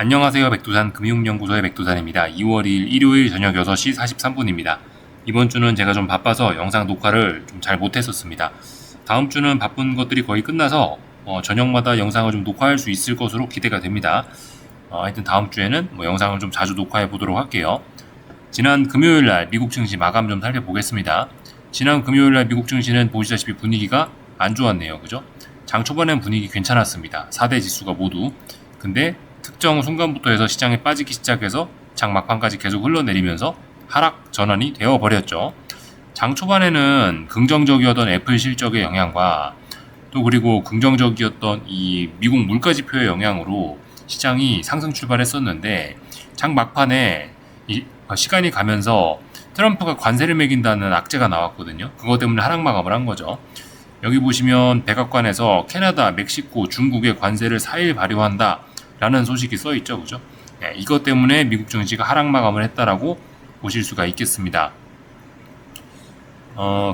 안녕하세요. 백두산 금융연구소의 백두산입니다. 2월 2일 일요일 저녁 6시 43분입니다. 이번 주는 제가 좀 바빠서 영상 녹화를 좀 잘 못했었습니다. 다음 주는 바쁜 것들이 거의 끝나서 저녁마다 영상을 좀 녹화할 수 있을 것으로 기대가 됩니다. 하여튼 다음 주에는 영상을 좀 자주 녹화해 보도록 할게요. 지난 금요일날 미국 증시 마감 좀 살펴보겠습니다. 지난 금요일날 미국 증시는 보시다시피 분위기가 안 좋았네요. 그죠? 장 초반엔 분위기 괜찮았습니다. 4대 지수가 모두. 근데 특정 순간부터 해서 시장에 빠지기 시작해서 장 막판까지 계속 흘러내리면서 하락 전환이 되어버렸죠. 장 초반에는 긍정적이었던 애플 실적의 영향과 또 그리고 긍정적이었던 이 미국 물가지표의 영향으로 시장이 상승 출발했었는데 장 막판에 시간이 가면서 트럼프가 관세를 매긴다는 악재가 나왔거든요. 그것 때문에 하락 마감을 한 거죠. 여기 보시면 백악관에서 캐나다, 멕시코, 중국의 관세를 4일 발효한다 라는 소식이 써있죠. 그죠? 네, 이것 때문에 미국 증시가 하락 마감을 했다라고 보실 수가 있겠습니다.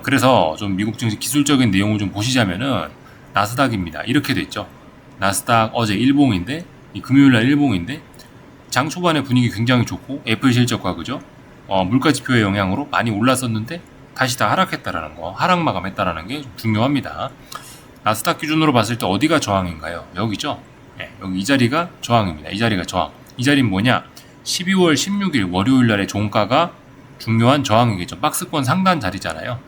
그래서 좀 미국 증시 기술적인 내용을 좀 보시자면은 나스닥입니다. 이렇게 됐죠. 나스닥 어제 일봉인데 이 금요일날 일봉인데 장 초반에 분위기 굉장히 좋고 애플 실적과 그죠? 물가 지표의 영향으로 많이 올랐었는데 다시 다 하락했다라는 거, 하락 마감했다라는 게 중요합니다. 나스닥 기준으로 봤을 때 어디가 저항인가요? 여기죠. 네, 여기 이 자리가 저항입니다. 이 자리가 저항. 이 자리는 뭐냐? 12월 16일 월요일 날의 종가가 중요한 저항이겠죠. 박스권 상단 자리잖아요.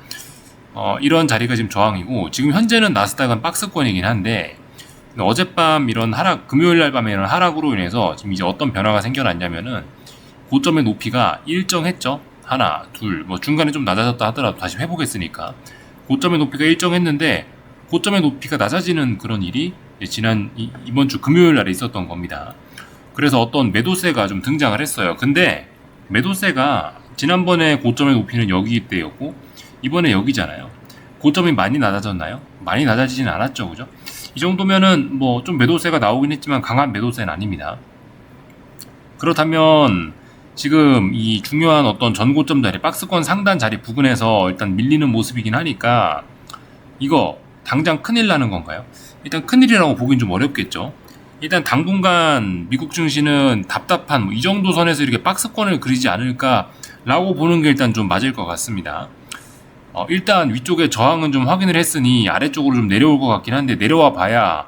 이런 자리가 지금 저항이고 지금 현재는 나스닥은 박스권이긴 한데 어젯밤 이런 하락, 금요일 날 밤에 이런 하락으로 인해서 지금 이제 어떤 변화가 생겨났냐면은 고점의 높이가 일정했죠. 하나, 둘, 중간에 좀 낮아졌다 하더라도 다시 회복했으니까 고점의 높이가 일정했는데 고점의 높이가 낮아지는 그런 일이 지난 이번 주 금요일 날에 있었던 겁니다. 그래서 어떤 매도세가 좀 등장을 했어요. 근데 매도세가 지난번에 고점의 높이는 여기 때였고 이번에 여기잖아요. 고점이 많이 낮아졌나요? 많이 낮아지진 않았죠. 그죠? 이 정도면은 좀 매도세가 나오긴 했지만 강한 매도세는 아닙니다. 그렇다면 지금 이 중요한 어떤 전고점 자리, 박스권 상단 자리 부근에서 일단 밀리는 모습이긴 하니까 이거 당장 큰일 나는 건가요? 일단 큰일이라고 보긴 좀 어렵겠죠. 일단 당분간 미국 증시는 답답한 이 정도 선에서 이렇게 박스권을 그리지 않을까라고 보는 게 일단 좀 맞을 것 같습니다. 일단 위쪽에 저항은 좀 확인을 했으니 아래쪽으로 좀 내려올 것 같긴 한데 내려와 봐야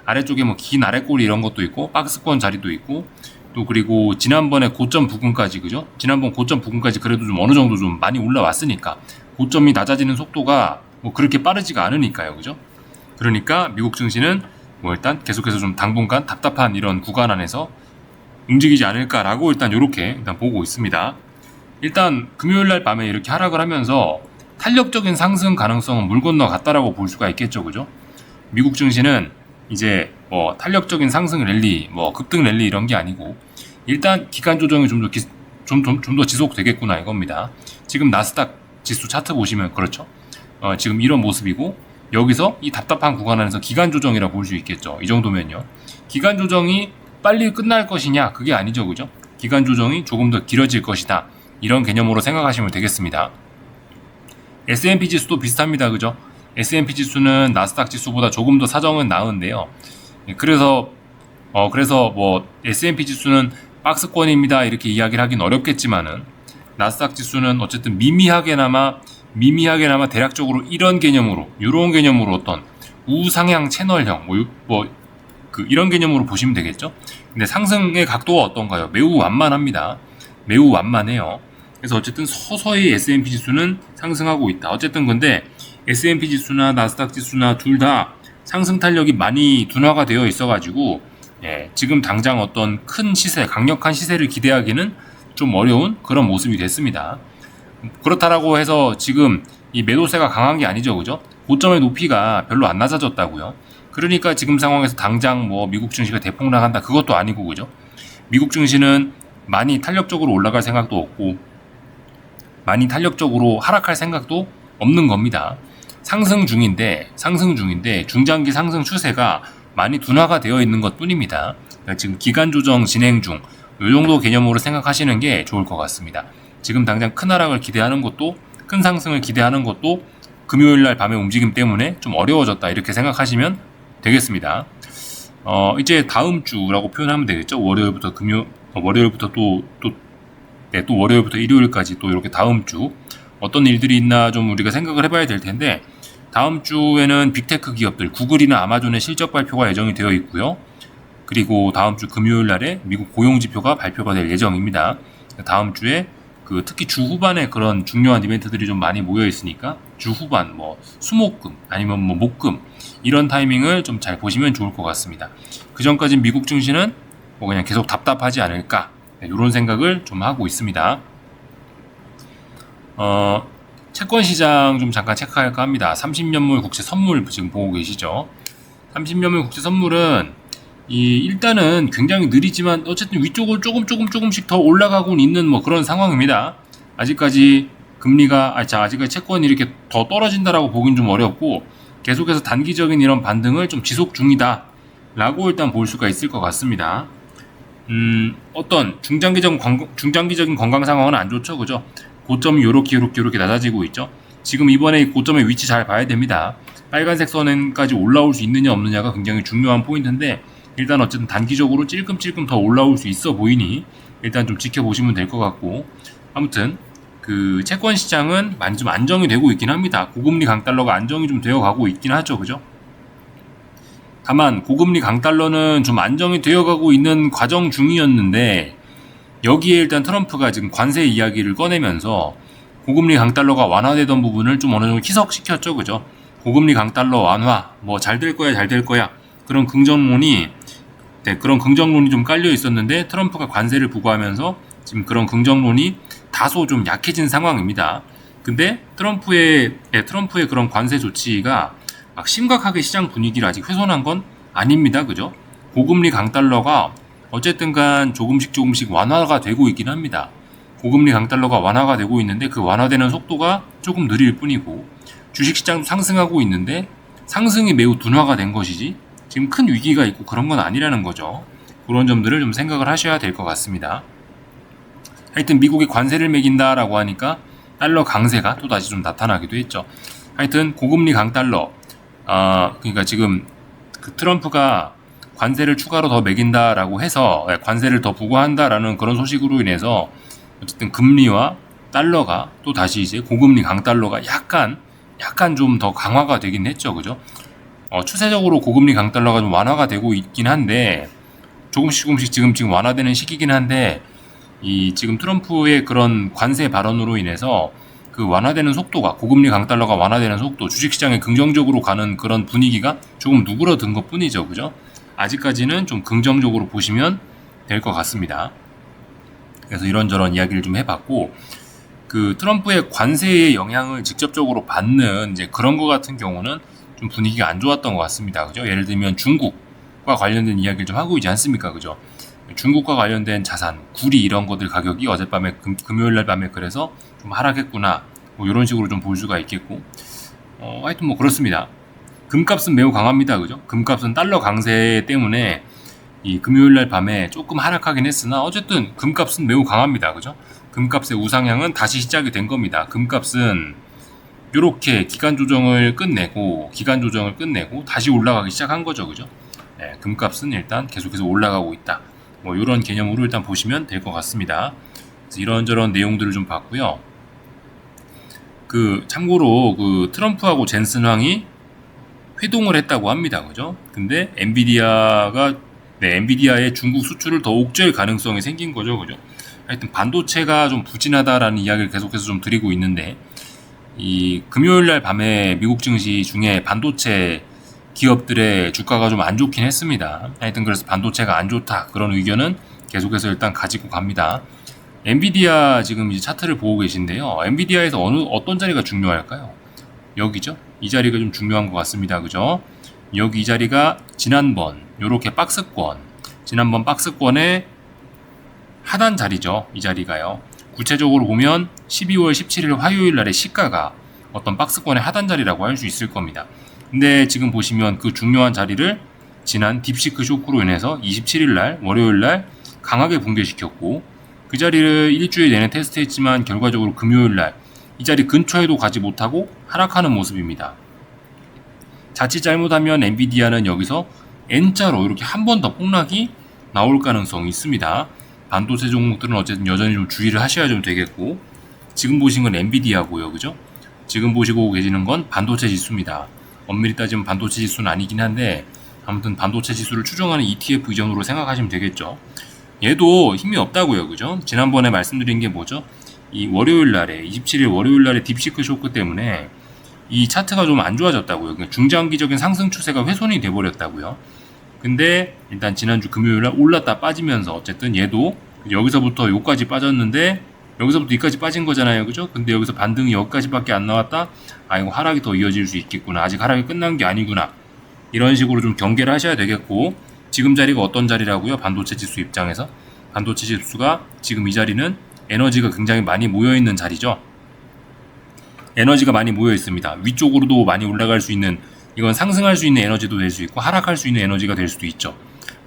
아래쪽에 긴 아래꼬리 이런 것도 있고 박스권 자리도 있고 또 그리고 지난번에 고점 부근까지 그죠? 지난번 고점 부근까지 그래도 좀 어느 정도 좀 많이 올라왔으니까 고점이 낮아지는 속도가 그렇게 빠르지가 않으니까요. 그죠? 그러니까 미국 증시는 일단 계속해서 좀 당분간 답답한 이런 구간 안에서 움직이지 않을까라고 일단 이렇게 보고 있습니다. 일단 금요일날 밤에 이렇게 하락을 하면서 탄력적인 상승 가능성은 물 건너갔다라고 볼 수가 있겠죠. 그죠? 미국 증시는 이제 탄력적인 상승 랠리, 급등 랠리 이런 게 아니고 일단 기간 조정이 좀 더 지속되겠구나 이겁니다. 지금 나스닥 지수 차트 보시면 그렇죠. 지금 이런 모습이고 여기서 이 답답한 구간 안에서 기간 조정이라 볼 수 있겠죠. 이 정도면요. 기간 조정이 빨리 끝날 것이냐? 그게 아니죠. 그죠? 기간 조정이 조금 더 길어질 것이다. 이런 개념으로 생각하시면 되겠습니다. S&P 지수도 비슷합니다. 그죠? S&P 지수는 나스닥 지수보다 조금 더 사정은 나은데요. 그래서 S&P 지수는 박스권입니다. 이렇게 이야기를 하긴 어렵겠지만은 나스닥 지수는 어쨌든 미미하게나마 대략적으로 이런 개념으로 어떤 우상향 채널형 이런 개념으로 보시면 되겠죠. 근데 상승의 각도가 어떤가요? 매우 완만합니다. 매우 완만해요. 그래서 어쨌든 서서히 S&P 지수는 상승하고 있다. 어쨌든 근데 S&P 지수나 나스닥 지수나 둘 다 상승 탄력이 많이 둔화가 되어 있어가지고 지금 당장 어떤 큰 시세, 강력한 시세를 기대하기는 좀 어려운 그런 모습이 됐습니다. 그렇다라고 해서 지금 이 매도세가 강한 게 아니죠. 그죠? 고점의 높이가 별로 안 낮아졌다고요. 그러니까 지금 상황에서 당장 미국 증시가 대폭 나간다 그것도 아니고 그죠? 미국 증시는 많이 탄력적으로 올라갈 생각도 없고 많이 탄력적으로 하락할 생각도 없는 겁니다. 상승 중인데 중장기 상승 추세가 많이 둔화가 되어 있는 것 뿐입니다. 그러니까 지금 기간 조정 진행 중 이 정도 개념으로 생각하시는 게 좋을 것 같습니다. 지금 당장 큰 하락을 기대하는 것도 큰 상승을 기대하는 것도 금요일날 밤의 움직임 때문에 좀 어려워졌다 이렇게 생각하시면 되겠습니다. 이제 다음 주라고 표현하면 되겠죠. 월요일부터 또 월요일부터 일요일까지 또 이렇게 다음 주 어떤 일들이 있나 좀 우리가 생각을 해봐야 될 텐데, 다음 주에는 빅테크 기업들 구글이나 아마존의 실적 발표가 예정이 되어 있고요. 그리고 다음 주 금요일 날에 미국 고용지표가 발표가 될 예정입니다. 다음 주에 특히 주 후반에 그런 중요한 이벤트들이 좀 많이 모여 있으니까 주 후반 수목금 아니면 목금 이런 타이밍을 좀 잘 보시면 좋을 것 같습니다. 그 전까지 미국 증시는 그냥 계속 답답하지 않을까, 이런 생각을 좀 하고 있습니다. 채권 시장 좀 잠깐 체크할까 합니다. 30년물 국채 선물 지금 보고 계시죠? 30년물 국채 선물은 일단은 굉장히 느리지만 어쨌든 위쪽을 조금씩 더 올라가고 있는 그런 상황입니다. 아직까지 아직까지 채권이 이렇게 더 떨어진다라고 보긴 좀 어렵고, 계속해서 단기적인 이런 반등을 좀 지속 중이다 라고 일단 볼 수가 있을 것 같습니다. 어떤 중장기적인 건강 상황은 안 좋죠, 그죠? 고점이 요렇게 낮아지고 있죠. 지금 이번에 고점의 위치 잘 봐야 됩니다. 빨간색 선까지 올라올 수 있느냐 없느냐가 굉장히 중요한 포인트인데, 일단 어쨌든 단기적으로 찔끔찔끔 더 올라올 수 있어 보이니 일단 좀 지켜보시면 될 것 같고, 아무튼 채권 시장은 많이 좀 안정이 되고 있긴 합니다. 고금리 강달러가 안정이 좀 되어 가고 있긴 하죠, 그죠? 다만 고금리 강달러는 좀 안정이 되어 가고 있는 과정 중이었는데, 여기에 일단 트럼프가 지금 관세 이야기를 꺼내면서 고금리 강달러가 완화되던 부분을 좀 어느 정도 희석시켰죠, 그죠? 고금리 강달러 완화, 잘 될 거야 그런 긍정론이 좀 깔려 있었는데, 트럼프가 관세를 부과하면서 지금 그런 긍정론이 다소 좀 약해진 상황입니다. 근데 트럼프의 그런 관세 조치가 막 심각하게 시장 분위기를 아직 훼손한 건 아닙니다, 그죠? 고금리 강달러가 어쨌든 간 조금씩 완화가 되고 있긴 합니다. 고금리 강달러가 완화가 되고 있는데, 그 완화되는 속도가 조금 느릴 뿐이고, 주식시장도 상승하고 있는데 상승이 매우 둔화가 된 것이지 지금 큰 위기가 있고 그런 건 아니라는 거죠. 그런 점들을 좀 생각을 하셔야 될 것 같습니다. 하여튼 미국이 관세를 매긴다라고 하니까 달러 강세가 또다시 좀 나타나기도 했죠. 하여튼 고금리 강달러, 그러니까 지금 트럼프가 관세를 추가로 더 매긴다라고 해서 관세를 더 부과한다라는 그런 소식으로 인해서 어쨌든 금리와 달러가 또 다시 이제 고금리 강달러가 약간 좀 더 강화가 되긴 했죠, 그죠? 추세적으로 고금리 강달러가 좀 완화가 되고 있긴 한데, 조금씩 지금 완화되는 시기긴 한데, 지금 트럼프의 그런 관세 발언으로 인해서 그 완화되는 속도가, 고금리 강달러가 완화되는 속도, 주식시장에 긍정적으로 가는 그런 분위기가 조금 누그러든 것 뿐이죠, 그죠? 아직까지는 좀 긍정적으로 보시면 될 것 같습니다. 그래서 이런저런 이야기를 좀 해봤고, 트럼프의 관세의 영향을 직접적으로 받는 이제 그런 거 같은 경우는 좀 분위기가 안 좋았던 것 같습니다. 그죠? 예를 들면 중국과 관련된 이야기를 좀 하고 있지 않습니까? 그죠? 중국과 관련된 자산, 구리 이런 것들 가격이 어젯밤에 금요일날 밤에 그래서 좀 하락했구나. 이런 식으로 좀 볼 수가 있겠고, 하여튼 그렇습니다. 금값은 매우 강합니다. 그죠? 금값은 달러 강세 때문에 이 금요일날 밤에 조금 하락하긴 했으나 어쨌든 금값은 매우 강합니다. 그죠? 금값의 우상향은 다시 시작이 된 겁니다. 금값은 이렇게 기간 조정을 끝내고 다시 올라가기 시작한 거죠, 그죠? 네, 금값은 일단 계속해서 올라가고 있다. 이런 개념으로 일단 보시면 될 것 같습니다. 그래서 이런저런 내용들을 좀 봤고요. 참고로 트럼프하고 젠슨 황이 회동을 했다고 합니다, 그죠? 근데 엔비디아의 중국 수출을 더 옥죄할 가능성이 생긴 거죠, 그죠? 하여튼 반도체가 좀 부진하다라는 이야기를 계속해서 좀 드리고 있는데, 금요일날 밤에 미국 증시 중에 반도체 기업들의 주가가 좀 안 좋긴 했습니다. 하여튼 그래서 반도체가 안 좋다, 그런 의견은 계속해서 일단 가지고 갑니다. 엔비디아 지금 이제 차트를 보고 계신데요. 엔비디아에서 어떤 자리가 중요할까요? 여기죠. 이 자리가 좀 중요한 것 같습니다, 그죠? 여기 이 자리가 지난번 박스권의 하단 자리죠. 이 자리가요. 구체적으로 보면 12월 17일 화요일 날의 시가가 어떤 박스권의 하단 자리라고 할 수 있을 겁니다. 근데 지금 보시면 그 중요한 자리를 지난 딥시크 쇼크로 인해서 27일 날 월요일 날 강하게 붕괴시켰고, 그 자리를 일주일 내내 테스트했지만 결과적으로 금요일 날 이 자리 근처에도 가지 못하고 하락하는 모습입니다. 자칫 잘못하면 엔비디아는 여기서 N자로 이렇게 한 번 더 폭락이 나올 가능성이 있습니다. 반도체 종목들은 어쨌든 여전히 좀 주의를 하셔야 좀 되겠고, 지금 보신 건 엔비디아고요, 그죠? 지금 보시고 계시는 건 반도체 지수입니다. 엄밀히 따지면 반도체 지수는 아니긴 한데, 아무튼 반도체 지수를 추종하는 ETF 이전으로 생각하시면 되겠죠. 얘도 힘이 없다고요, 그죠? 지난번에 말씀드린 게 뭐죠? 이 월요일 날에, 27일 월요일 날에 딥시크 쇼크 때문에 이 차트가 좀 안 좋아졌다고요. 그러니까 중장기적인 상승 추세가 훼손이 돼버렸다고요. 근데 일단 지난주 금요일날 올랐다 빠지면서 어쨌든 얘도 여기서부터 여기까지 빠졌는데 여기서부터 여기까지 빠진 거잖아요, 그죠? 근데 여기서 반등이 여기까지밖에 안 나왔다. 아, 이거 하락이 더 이어질 수 있겠구나. 아직 하락이 끝난 게 아니구나. 이런 식으로 좀 경계를 하셔야 되겠고, 지금 자리가 어떤 자리라고요? 반도체 지수 입장에서 반도체 지수가 지금 이 자리는 에너지가 굉장히 많이 모여 있는 자리죠. 에너지가 많이 모여 있습니다. 위쪽으로도 많이 올라갈 수 있는, 이건 상승할 수 있는 에너지도 될 수 있고 하락할 수 있는 에너지가 될 수도 있죠.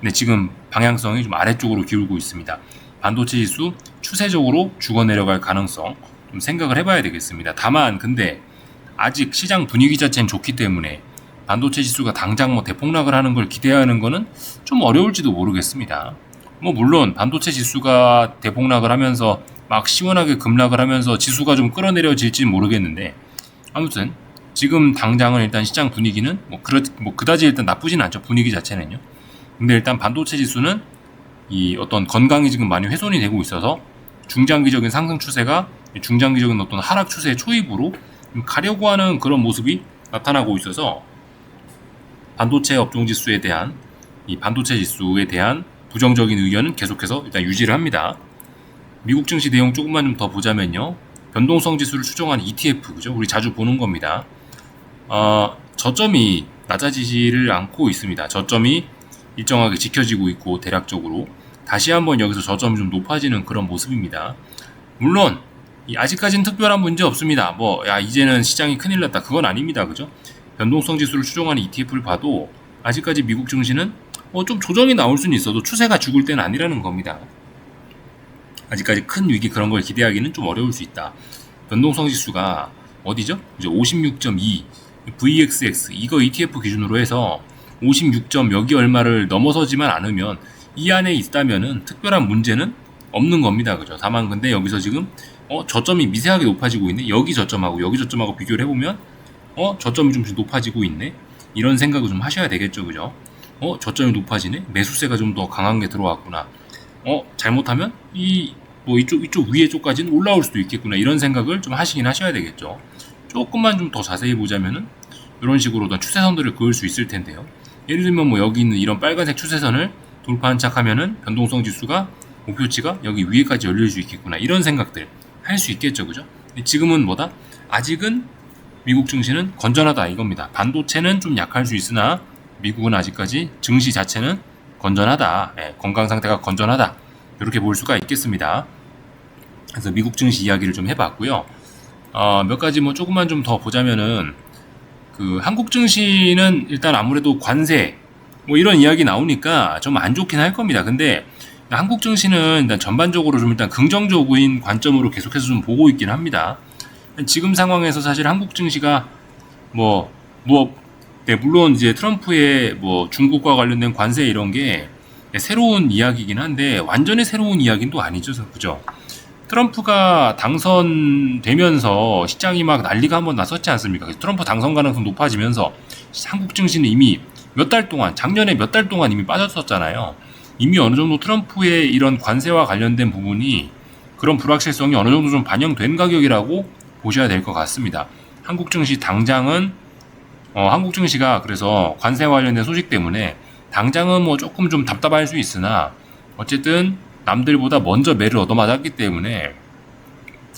근데 지금 방향성이 좀 아래쪽으로 기울고 있습니다. 반도체 지수 추세적으로 죽어 내려갈 가능성 좀 생각을 해봐야 되겠습니다. 다만 근데 아직 시장 분위기 자체는 좋기 때문에 반도체 지수가 당장 뭐 대폭락을 하는 걸 기대하는 거는 좀 어려울지도 모르겠습니다. 뭐 물론 반도체 지수가 대폭락을 하면서 막 시원하게 급락을 하면서 지수가 좀 끌어내려질지는 모르겠는데, 아무튼 지금 당장은 일단 시장 분위기는 그다지 일단 나쁘진 않죠. 분위기 자체는요. 근데 일단 반도체 지수는 이 어떤 건강이 지금 많이 훼손이 되고 있어서 중장기적인 상승 추세가 중장기적인 어떤 하락 추세의 초입으로 가려고 하는 그런 모습이 나타나고 있어서 반도체 업종 지수에 대한, 이 반도체 지수에 대한 부정적인 의견은 계속해서 일단 유지를 합니다. 미국 증시 내용 조금만 좀 더 보자면요. 변동성 지수를 추정하는 ETF, 그죠? 우리 자주 보는 겁니다. 저점이 낮아지지를 않고 있습니다. 저점이 일정하게 지켜지고 있고, 대략적으로 다시 한번 여기서 저점이 좀 높아지는 그런 모습입니다. 물론 아직까지는 특별한 문제 없습니다. 이제는 시장이 큰일 났다, 그건 아닙니다, 그죠? 변동성 지수를 추종하는 ETF를 봐도 아직까지 미국 증시는 좀 조정이 나올 수는 있어도 추세가 죽을 때는 아니라는 겁니다. 아직까지 큰 위기 그런 걸 기대하기는 좀 어려울 수 있다. 변동성 지수가 어디죠? 이제 56.2 VXX 이거 ETF 기준으로 해서 56점 여기 얼마를 넘어서지만 않으면 이 안에 있다면은 특별한 문제는 없는 겁니다, 그죠? 다만 근데 여기서 지금 저점이 미세하게 높아지고 있네. 여기 저점하고 비교를 해보면 저점이 좀 높아지고 있네. 이런 생각을 좀 하셔야 되겠죠, 그죠? 저점이 높아지네. 매수세가 좀 더 강한 게 들어왔구나. 잘못하면 이쪽 위에 쪽까지는 올라올 수도 있겠구나. 이런 생각을 좀 하시긴 하셔야 되겠죠. 조금만 좀 더 자세히 보자면은 이런 식으로 어떤 추세선들을 그을 수 있을 텐데요. 예를 들면 여기 있는 이런 빨간색 추세선을 돌파한 척하면은 변동성 지수가 목표치가 여기 위에까지 열릴 수 있겠구나. 이런 생각들 할 수 있겠죠, 그죠? 지금은 아직은 미국 증시는 건전하다 이겁니다. 반도체는 좀 약할 수 있으나 미국은 아직까지 증시 자체는 건전하다. 건강 상태가 건전하다. 이렇게 볼 수가 있겠습니다. 그래서 미국 증시 이야기를 좀 해봤고요. 몇 가지 조금만 좀 더 보자면은 한국 증시는 일단 아무래도 관세 이런 이야기 나오니까 좀 안 좋긴 할 겁니다. 근데 한국 증시는 일단 전반적으로 좀 일단 긍정적인 관점으로 계속해서 좀 보고 있긴 합니다. 지금 상황에서 사실 한국 증시가 물론 이제 트럼프의 중국과 관련된 관세 이런 게 새로운 이야기이긴 한데 완전히 새로운 이야기는 또 아니죠, 그죠? 트럼프가 당선되면서 시장이 막 난리가 한번 났었지 않습니까? 트럼프 당선 가능성 높아지면서 한국 증시는 이미 작년에 몇 달 동안 이미 빠졌었잖아요. 이미 어느 정도 트럼프의 이런 관세와 관련된 부분이 그런 불확실성이 어느 정도 좀 반영된 가격이라고 보셔야 될 것 같습니다. 한국 증시 당장은 한국 증시가 그래서 관세와 관련된 소식 때문에 당장은 조금 좀 답답할 수 있으나 어쨌든 남들보다 먼저 매를 얻어맞았기 때문에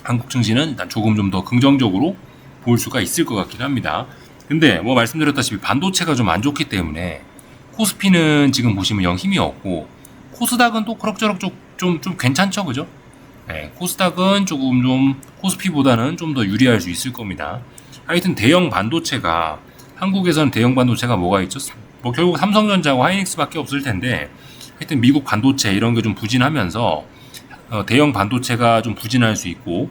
한국 증시는 일단 조금 좀 더 긍정적으로 볼 수가 있을 것 같긴 합니다. 근데 말씀드렸다시피 반도체가 좀 안 좋기 때문에 코스피는 지금 보시면 영 힘이 없고 코스닥은 또 그럭저럭 좀 괜찮죠, 그죠? 코스닥은 조금 좀 코스피보다는 좀 더 유리할 수 있을 겁니다. 하여튼 대형 반도체가 한국에서는 대형 반도체가 뭐가 있죠? 결국 삼성전자하고 하이닉스밖에 없을 텐데 하여튼 미국 반도체 이런 게 좀 부진하면서 대형 반도체가 좀 부진할 수 있고,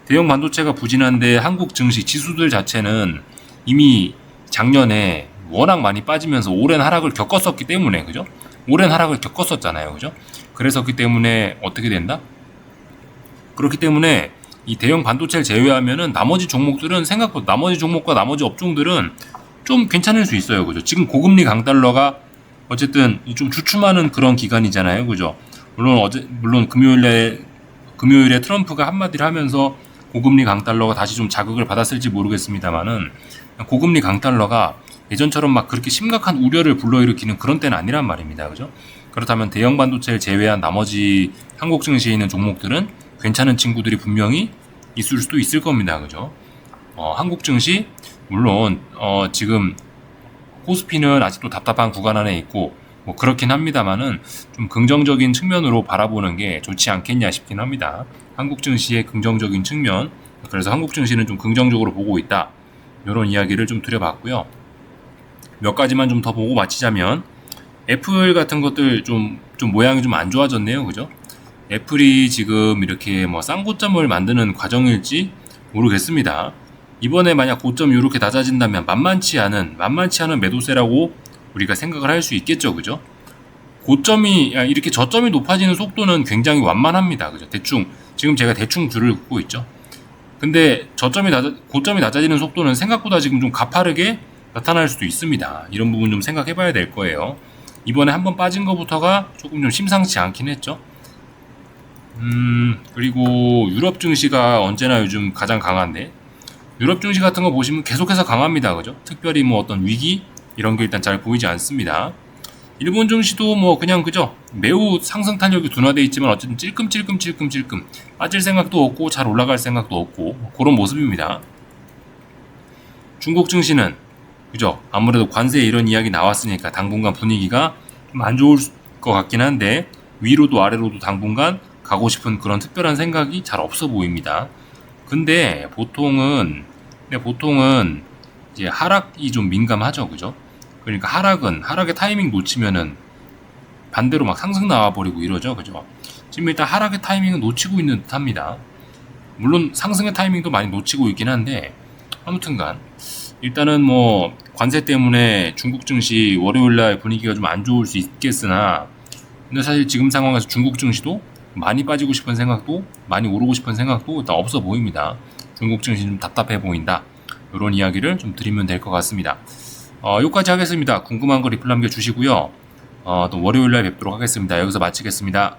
대형 반도체가 부진한데 한국 증시 지수들 자체는 이미 작년에 워낙 많이 빠지면서 오랜 하락을 겪었었기 때문에, 그죠? 오랜 하락을 겪었었잖아요, 그죠? 그래서 그 때문에 어떻게 된다? 그렇기 때문에 이 대형 반도체를 제외하면은 나머지 종목들은 생각보다 나머지 종목과 나머지 업종들은 좀 괜찮을 수 있어요, 그죠? 지금 고금리 강달러가 어쨌든 좀 주춤하는 그런 기간이잖아요, 그죠? 물론 금요일에 트럼프가 한마디를 하면서 고금리 강달러가 다시 좀 자극을 받았을지 모르겠습니다만은 고금리 강달러가 예전처럼 막 그렇게 심각한 우려를 불러일으키는 그런 때는 아니란 말입니다, 그죠? 그렇다면 대형 반도체를 제외한 나머지 한국 증시에 있는 종목들은 괜찮은 친구들이 분명히 있을 수도 있을 겁니다, 그죠? 한국 증시 물론 지금 코스피는 아직도 답답한 구간 안에 있고 뭐 그렇긴 합니다만은 좀 긍정적인 측면으로 바라보는 게 좋지 않겠냐 싶긴 합니다. 한국 증시의 긍정적인 측면, 그래서 한국 증시는 좀 긍정적으로 보고 있다, 이런 이야기를 좀 드려봤고요. 몇 가지만 좀 더 보고 마치자면 애플 같은 것들 좀 모양이 좀 안 좋아졌네요, 그죠? 애플이 지금 이렇게 뭐 쌍고점을 만드는 과정일지 모르겠습니다. 이번에 만약 고점이 이렇게 낮아진다면 만만치 않은 매도세라고 우리가 생각을 할 수 있겠죠, 그죠? 이렇게 저점이 높아지는 속도는 굉장히 완만합니다, 그죠? 지금 제가 대충 줄을 긋고 있죠. 근데 고점이 낮아지는 속도는 생각보다 지금 좀 가파르게 나타날 수도 있습니다. 이런 부분 좀 생각해 봐야 될 거예요. 이번에 한번 빠진 것부터가 조금 좀 심상치 않긴 했죠. 그리고 유럽 증시가 언제나 요즘 가장 강한데, 유럽 증시 같은 거 보시면 계속해서 강합니다, 그죠? 특별히 뭐 어떤 위기 이런 게 일단 잘 보이지 않습니다. 일본 증시도 뭐 그냥 그죠? 매우 상승 탄력이 둔화돼 있지만 어쨌든 찔끔찔끔 빠질 생각도 없고 잘 올라갈 생각도 없고 그런 모습입니다. 중국 증시는 그죠? 아무래도 관세 이런 이야기 나왔으니까 당분간 분위기가 좀 안 좋을 것 같긴 한데 위로도 아래로도 당분간 가고 싶은 그런 특별한 생각이 잘 없어 보입니다. 근데 보통은 이제 하락이 좀 민감하죠, 그죠? 그러니까 하락의 타이밍 놓치면은 반대로 막 상승 나와버리고 이러죠, 그죠? 지금 일단 하락의 타이밍은 놓치고 있는 듯합니다. 물론 상승의 타이밍도 많이 놓치고 있긴 한데 아무튼간 일단은 뭐 관세 때문에 중국 증시 월요일날 분위기가 좀 안 좋을 수 있겠으나, 근데 사실 지금 상황에서 중국 증시도 많이 빠지고 싶은 생각도 많이 오르고 싶은 생각도 일단 없어 보입니다. 중국 증시 좀 답답해 보인다, 이런 이야기를 좀 드리면 될 것 같습니다. 여기까지 하겠습니다. 궁금한 거 리플 남겨주시고요. 또 월요일날 뵙도록 하겠습니다. 여기서 마치겠습니다.